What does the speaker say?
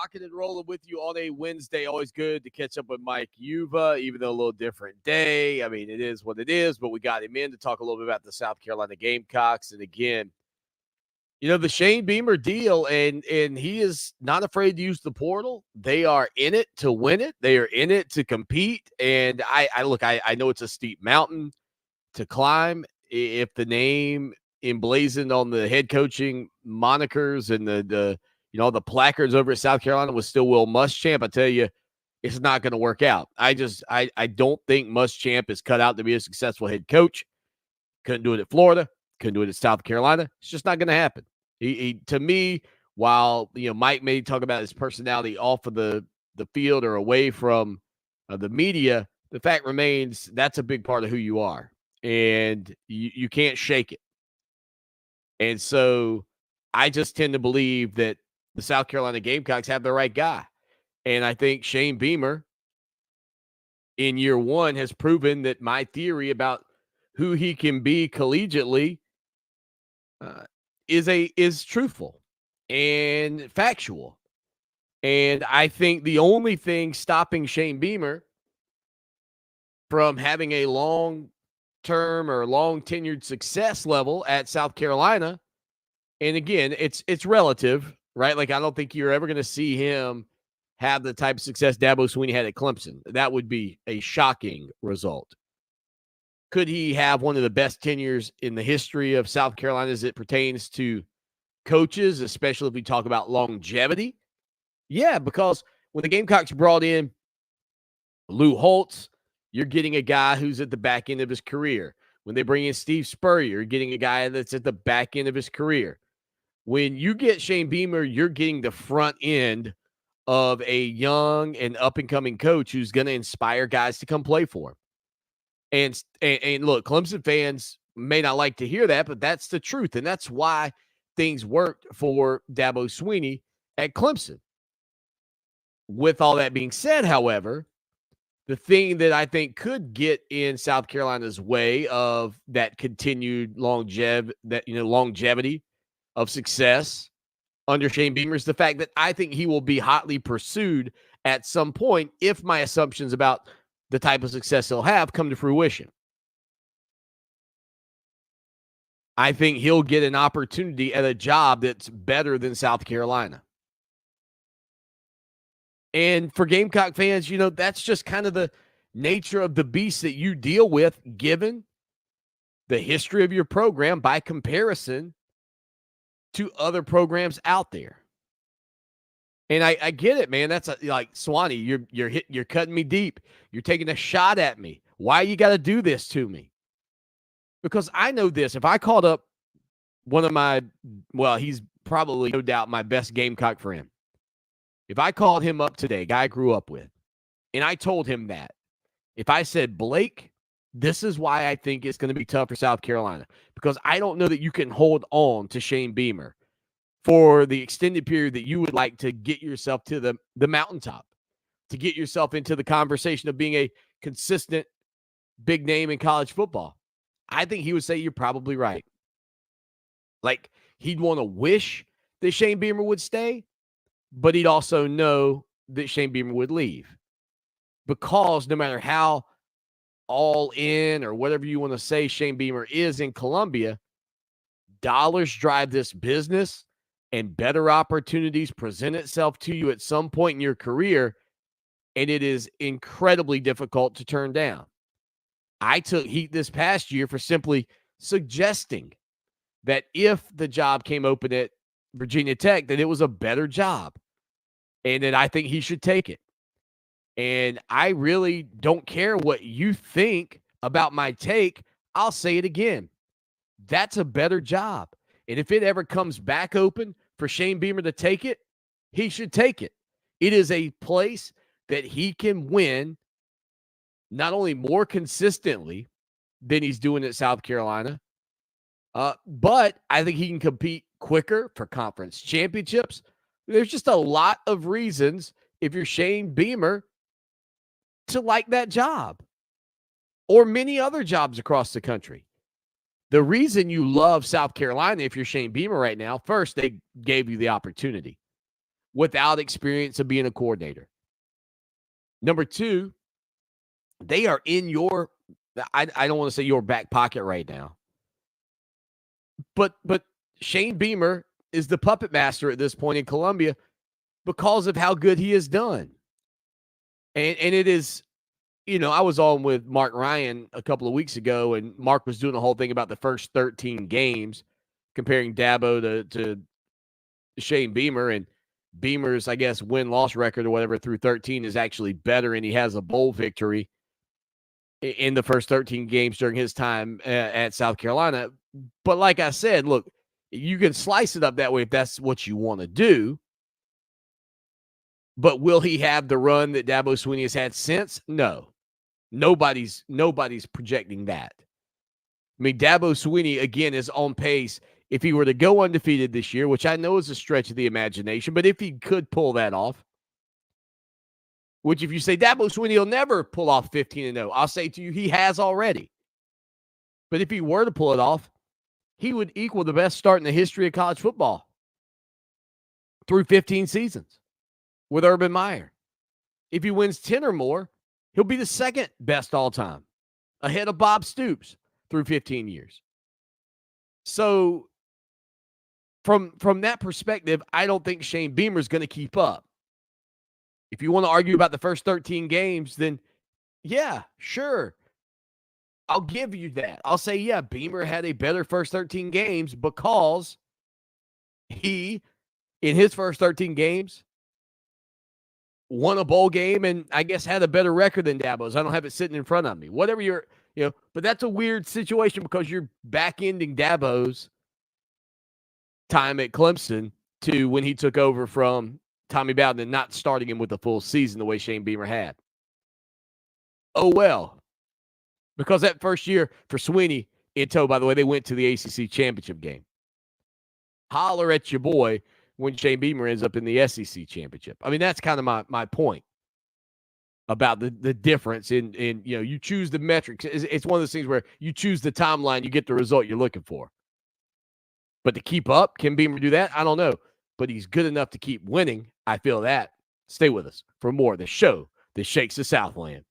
rocking and rolling with you on a Wednesday. Always good to catch up with Mike Uva, even though a little different day. I mean, it is what it is, but we got him in to talk a little bit about the South Carolina Gamecocks. And again, the Shane Beamer deal, and he is not afraid to use the portal. They are in it to win it. They are in it to compete. And I know it's a steep mountain to climb. If the name emblazoned on the head coaching monikers and the placards over at South Carolina was still Will Muschamp, I tell you, it's not going to work out. I don't think Muschamp is cut out to be a successful head coach. Couldn't do it at Florida. Couldn't do it at South Carolina. It's just not going to happen. He to me, while Mike may talk about his personality off of the field or away from the media, the fact remains that's a big part of who you are, and you can't shake it. And so I just tend to believe that the South Carolina Gamecocks have the right guy. And I think Shane Beamer in year one has proven that my theory about who he can be collegiately is truthful and factual. And I think the only thing stopping Shane Beamer from having a long-term or long-tenured success level at South Carolina, and again, it's relative, right? Like, I don't think you're ever going to see him have the type of success Dabo Swinney had at Clemson. That would be a shocking result. Could he have one of the best tenures in the history of South Carolina as it pertains to coaches, especially if we talk about longevity? Yeah, because when the Gamecocks brought in Lou Holtz, you're getting a guy who's at the back end of his career. When they bring in Steve Spurrier, you're getting a guy that's at the back end of his career. When you get Shane Beamer, you're getting the front end of a young and up-and-coming coach who's going to inspire guys to come play for him. And look, Clemson fans may not like to hear that, but that's the truth. And that's why things worked for Dabo Swinney at Clemson. With all that being said, however, the thing that I think could get in South Carolina's way of that continued longevity of success under Shane Beamer is the fact that I think he will be hotly pursued at some point if my assumptions about the type of success he'll have come to fruition. I think he'll get an opportunity at a job that's better than South Carolina. And for Gamecock fans, that's just kind of the nature of the beast that you deal with, given the history of your program by comparison to other programs out there. And I get it, man. That's like Swanee. You're cutting me deep. You're taking a shot at me. Why you got to do this to me? Because I know this. If I called up one of he's probably no doubt my best Gamecock friend. If I called him up today, guy I grew up with, and I told him that, if I said, Blake, this is why I think it's going to be tough for South Carolina, because I don't know that you can hold on to Shane Beamer for the extended period that you would like to get yourself to the mountaintop, to get yourself into the conversation of being a consistent big name in college football. I think he would say you're probably right. Like, he'd want to wish that Shane Beamer would stay, but he'd also know that Shane Beamer would leave. Because no matter how all in or whatever you want to say Shane Beamer is in Columbia, dollars drive this business and better opportunities present itself to you at some point in your career, and it is incredibly difficult to turn down. I took heat this past year for simply suggesting that if the job came open at Virginia Tech, that it was a better job and that I think he should take it. And I really don't care what you think about my take. I'll say it again. That's a better job. And if it ever comes back open for Shane Beamer to take it, he should take it. It is a place that he can win not only more consistently than he's doing at South Carolina, but I think he can compete quicker for conference championships. There's just a lot of reasons, if you're Shane Beamer, to like that job or many other jobs across the country. The reason you love South Carolina, if you're Shane Beamer right now, first, they gave you the opportunity. without experience of being a coordinator. Number two, they are in your, I don't want to say your back pocket right now, but Shane Beamer is the puppet master at this point in Columbia because of how good he has done. And it is, I was on with Mark Ryan a couple of weeks ago, and Mark was doing the whole thing about the first 13 games, comparing Dabo to Shane Beamer, and Beamer's, I guess, win-loss record or whatever through 13 is actually better, and he has a bowl victory in the first 13 games during his time at South Carolina. But like I said, look, you can slice it up that way if that's what you want to do. But will he have the run that Dabo Swinney has had since? No. Nobody's projecting that. I mean, Dabo Swinney, again, is on pace. If he were to go undefeated this year, which I know is a stretch of the imagination, but if he could pull that off, which if you say Dabo Swinney will never pull off 15-0, I'll say to you he has already. But if he were to pull it off, he would equal the best start in the history of college football through 15 seasons with Urban Meyer. If he wins 10 or more, he'll be the second best all time, ahead of Bob Stoops through 15 years. So from that perspective, I don't think Shane Beamer is going to keep up. If you want to argue about the first 13 games, then yeah, sure. I'll give you that. I'll say, yeah, Beamer had a better first 13 games because he, in his first 13 games, won a bowl game and I guess had a better record than Dabo's. I don't have it sitting in front of me. Whatever you're, but that's a weird situation because you're back-ending Dabo's time at Clemson to when he took over from Tommy Bowden and not starting him with a full season the way Shane Beamer had. Oh, well. Because that first year for Swinney, by the way, they went to the ACC championship game. Holler at your boy when Shane Beamer ends up in the SEC championship. I mean, that's kind of my point about the difference in you choose the metrics. It's one of those things where you choose the timeline, you get the result you're looking for. But to keep up, can Beamer do that? I don't know. But he's good enough to keep winning. I feel that. Stay with us for more of the show that shakes the Southland.